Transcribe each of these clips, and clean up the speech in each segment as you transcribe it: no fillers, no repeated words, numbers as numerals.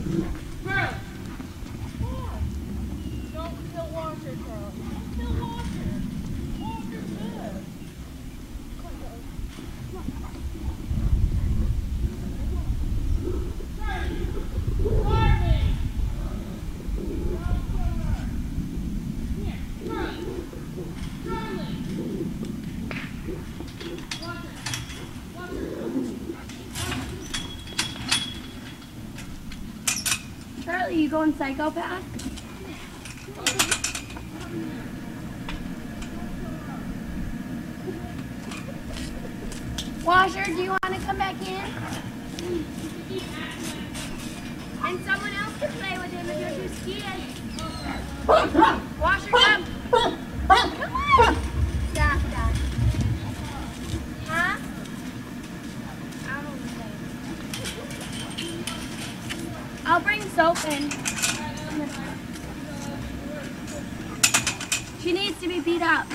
Charlie! Don't kill Walker, Charlie. Don't kill Walker. Walker's good. Charlie, you going psychopath? Washer, do you want to come back in? And someone else can play with him if you're too scared. Washer, come. Come on. Stop that. Huh? I don't know. I'll bring soap in. She needs to be beat up.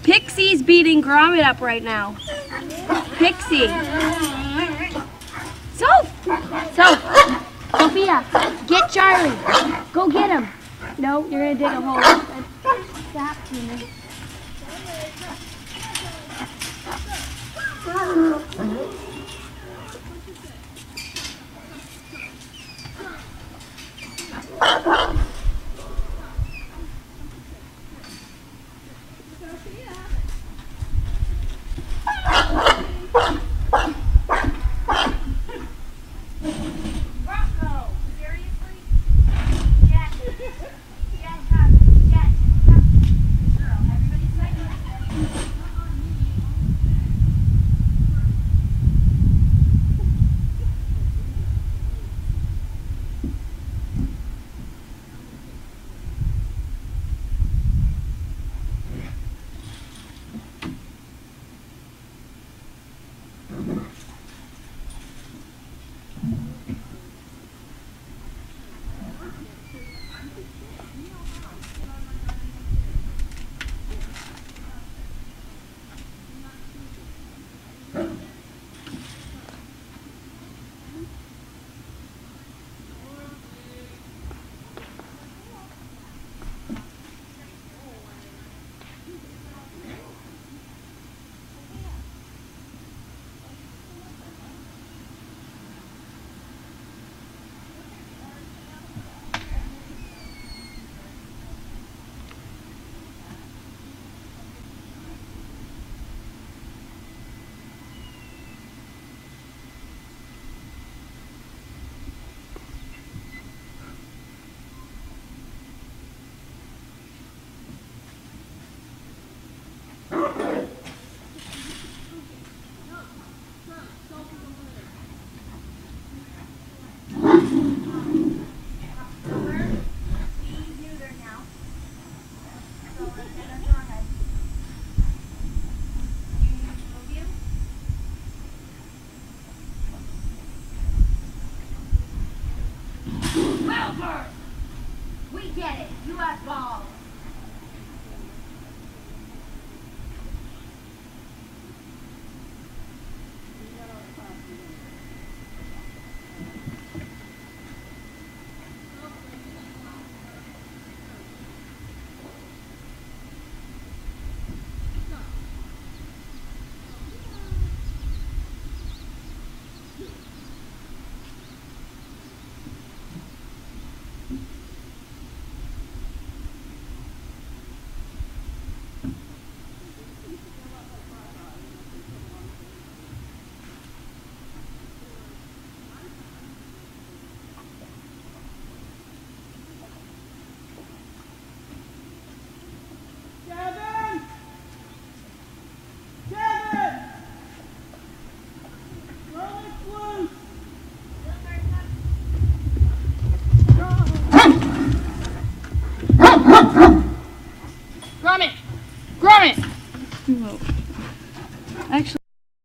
Pixie's beating Gromit up right now. Pixie. Soap! Sophia, get Charlie. Go get him. No, you're going to dig a hole. Stop, Tina. Wilbur! We get it. You have balls. Gromit! Gromit! Actually.